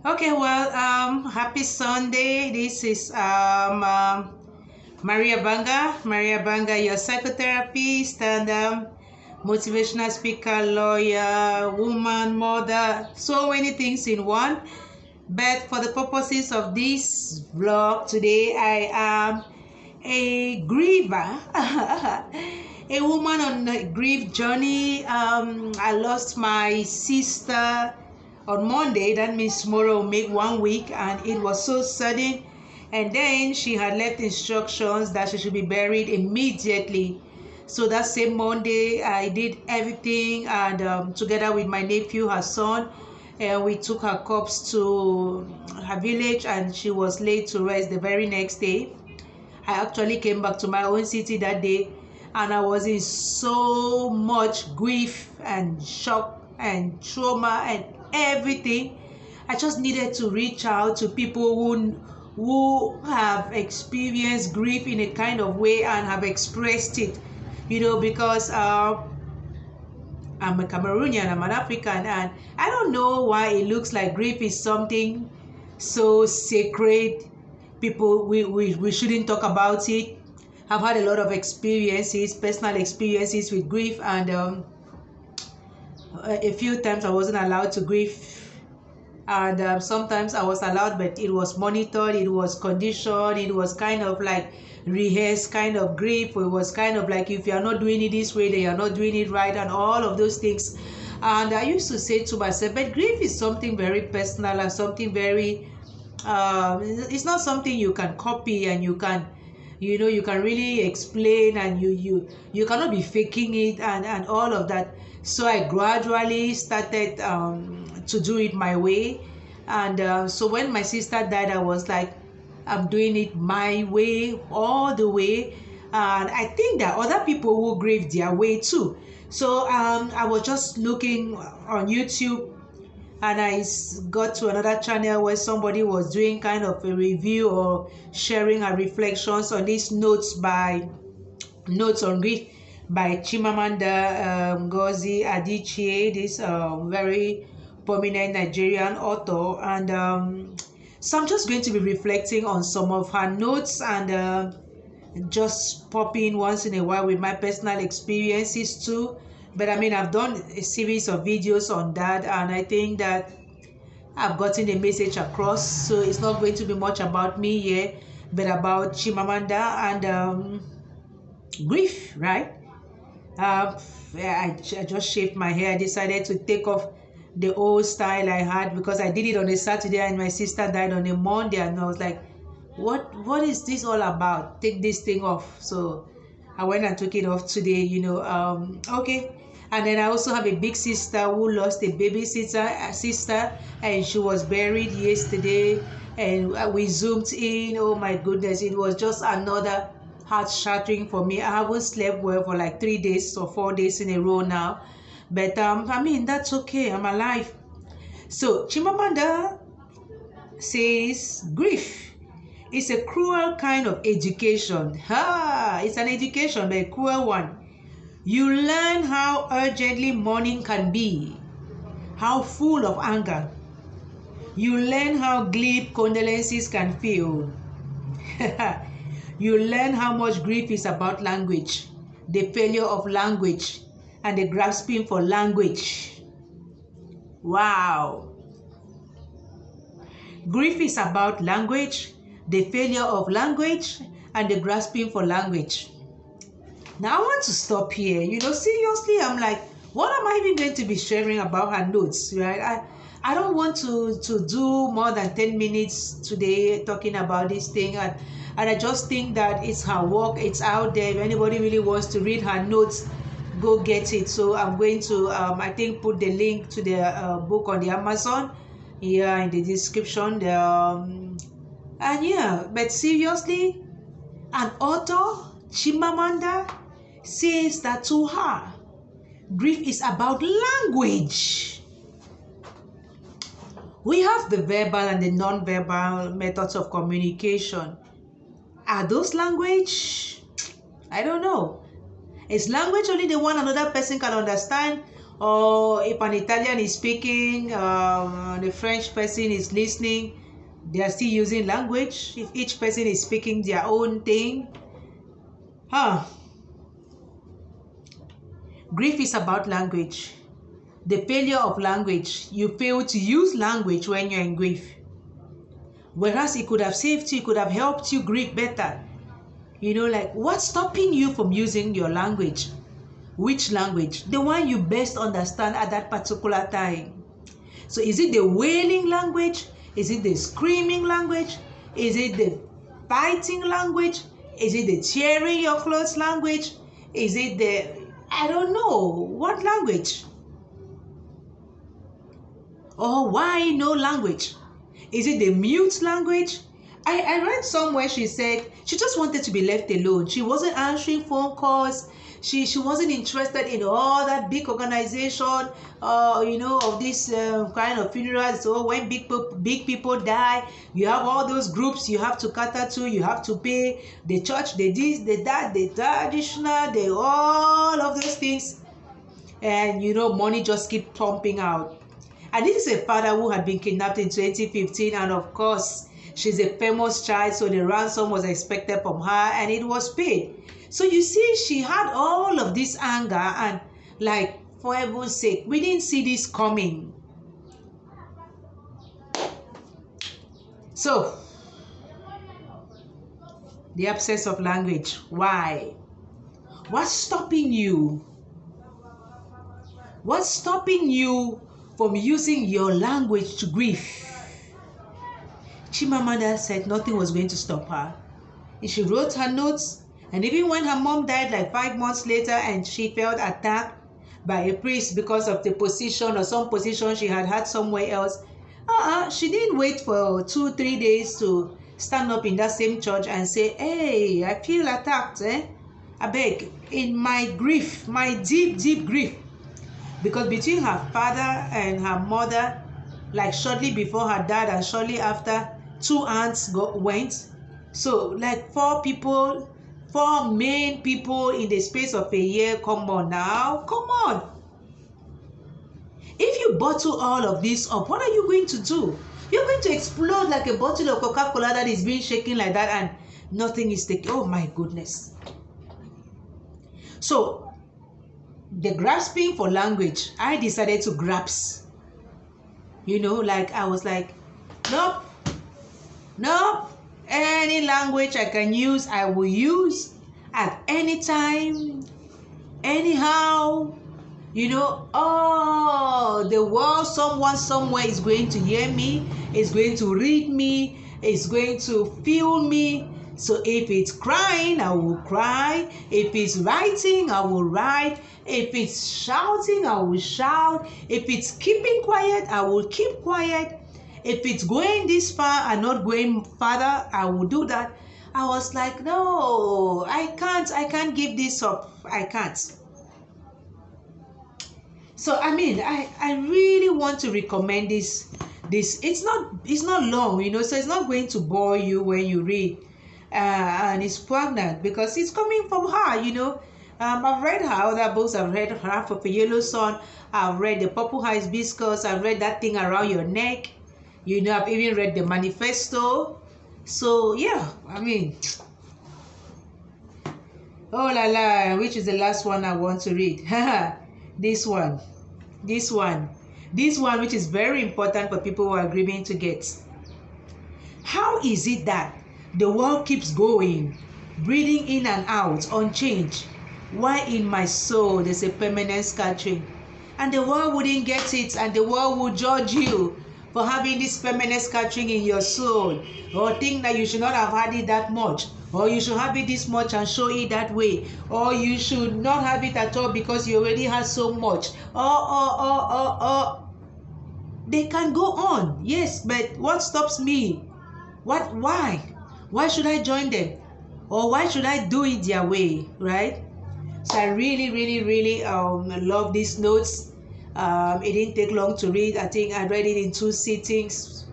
Okay, well, happy Sunday. This is Maria Banga, your psychotherapist and motivational speaker, lawyer, woman, mother, so many things in one. But for the purposes of this vlog today, I am a griever, a woman on a grief journey. I lost my sister on Monday. That means tomorrow will make 1 week, and it was so sudden. And then she had left instructions that she should be buried immediately. So that same Monday, I did everything, and together with my nephew, her son, and we took her corpse to her village, and she was laid to rest the very next day. I actually came back to my own city that day, and I was in so much grief and shock and trauma and everything. I just needed to reach out to people who have experienced grief in a kind of way and have expressed it, because I'm a Cameroonian, I'm an African, and I don't know why it looks like grief is something so sacred. People, we shouldn't talk about it. I've had a lot of experiences, personal experiences with grief, and a few times I wasn't allowed to grieve, and sometimes I was allowed, but it was monitored, it was conditioned, it was kind of like rehearsed kind of grief. It was kind of like, if you're not doing it this way, then you're not doing it right, and all of those things. And I used to say to myself, but grief is something very personal and something very it's not something you can copy, and you can really explain, and you cannot be faking it, and all of that. So I gradually started to do it my way. And so when my sister died, I was like, I'm doing it my way, all the way. And I think there are other people who grieve their way too. So I was just looking on YouTube, and I got to another channel where somebody was doing kind of a review or sharing her reflections on these notes on grief by Chimamanda Ngozi Adichie, this very prominent Nigerian author. And so I'm just going to be reflecting on some of her notes, and just pop in once in a while with my personal experiences too. But I mean, I've done a series of videos on that, and I think that I've gotten the message across. So it's not going to be much about me here, but about Chimamanda and grief, right? I just shaved my hair. I decided to take off the old style I had, because I did it on a Saturday and my sister died on a Monday, and I was like, what is this all about? Take this thing off. So I went and took it off today, okay. And then I also have a big sister who lost a baby sister, and she was buried yesterday, and we zoomed in. Oh my goodness, it was just another heart shattering for me. I haven't slept well for like 3 days or 4 days in a row now, but I mean, that's okay, I'm alive. So Chimamanda says grief is a cruel kind of education. It's an education, but a cruel one. You learn how urgently mourning can be, how full of anger. You learn how glib condolences can feel. You learn how much grief is about language, the failure of language, and the grasping for language. Wow. Grief is about language, the failure of language, and the grasping for language. Now I want to stop here. Seriously, I'm like, what am I even going to be sharing about her notes, right? I don't want to do more than 10 minutes today talking about this thing, and I just think that it's her work, it's out there. If anybody really wants to read her notes, go get it. So I'm going to I think put the link to the book on the Amazon here in the description. And yeah, but seriously, an author, Chimamanda, says that to her, grief is about language. We have the verbal and the non-verbal methods of communication. Are those language? I don't know. Is language only the one another person can understand, Or if an Italian is speaking, the French person is listening, they are still using language. If each person is speaking their own thing, grief is about language. The failure of language. You fail to use language when you're in grief. Whereas it could have saved you, it could have helped you grieve better. You know, like, what's stopping you from using your language? Which language? The one you best understand at that particular time. So is it the wailing language? Is it the screaming language? Is it the fighting language? Is it the tearing your clothes language? Is it the, I don't know, what language? Or why no language? Is it the mute language? I read somewhere she said she just wanted to be left alone. She wasn't answering phone calls. She wasn't interested in all that big organization, you know, of this kind of funerals. So when big people die, you have all those groups you have to cater to. You have to pay the church, the this, the that, the traditional, the all of those things, and you know, money just keep pumping out. And this is a father who had been kidnapped in 2015, and of course, she's a famous child, so the ransom was expected from her, and it was paid. So you see, she had all of this anger, and like, for heaven's sake, we didn't see this coming. So, the absence of language. Why? What's stopping you? What's stopping you from using your language to grieve? Chimamanda said nothing was going to stop her. She wrote her notes, and even when her mom died like 5 months later and she felt attacked by a priest because of the position or some position she had had somewhere else, she didn't wait for 2-3 days to stand up in that same church and say, hey, I feel attacked. I beg, in my grief, my deep grief. Because between her father and her mother, like shortly before her dad and shortly after, 2 aunts went. So like 4 main people in the space of a year. Come on now, come on. If you bottle all of this up, what are you going to do? You're going to explode like a bottle of Coca-Cola that is being shaken like that and nothing is taken. Oh my goodness. So the grasping for language, I decided to grasp. You know, like I was like, nope. Any language I can use, I will use at any time, anyhow. You know, the world, someone somewhere is going to hear me, is going to read me, is going to feel me. So if it's crying, I will cry. If it's writing, I will write. If it's shouting, I will shout. If it's keeping quiet, I will keep quiet. If it's going this far and not going farther, I will do that. I was like, no, I can't give this up. I can't. So I mean, I really want to recommend this. It's not long, you know, so it's not going to bore you when you read. And it's poignant because it's coming from her, you know. I've read her other books. I've read Half of a Yellow Sun. I've read The Purple Hibiscus. I've read That Thing Around Your Neck. You know, I've even read The Manifesto. So yeah, I mean, oh la la, which is the last one I want to read? This one, which is very important for people who are grieving to get. How is it that the world keeps going, breathing in and out, unchanged? Why in my soul there's a permanent scattering? And the world wouldn't get it, and the world will judge you for having this permanent scattering in your soul, or think that you should not have had it that much, or you should have it this much and show it that way, or you should not have it at all because you already have so much. They can go on, yes, but what stops me? Why should I join them? Or why should I do it their way, right? So I really love these notes. It didn't take long to read. I think I read it in 2 sittings.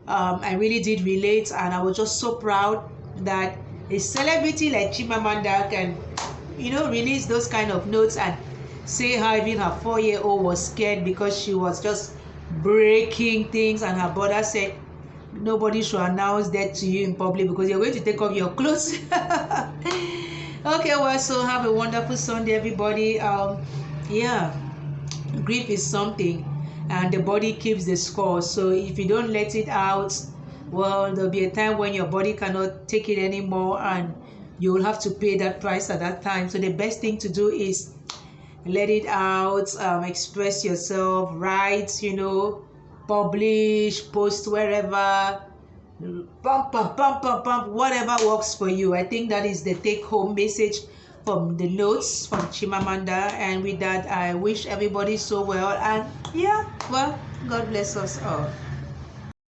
I really did relate, and I was just so proud that a celebrity like Chimamanda can, you know, release those kind of notes and say how even her 4-year-old was scared because she was just breaking things, and her brother said nobody should announce that to you in public because you're going to take off your clothes. Okay, well, so have a wonderful Sunday, everybody. Yeah, grief is something, and the body keeps the score. So if you don't let it out, well, there'll be a time when your body cannot take it anymore, and you will have to pay that price at that time. So the best thing to do is let it out, express yourself, write, publish, post wherever, pump, whatever works for you. I think that is the take-home message from the notes from Chimamanda. And with that, I wish everybody so well, and yeah, well, God bless us all.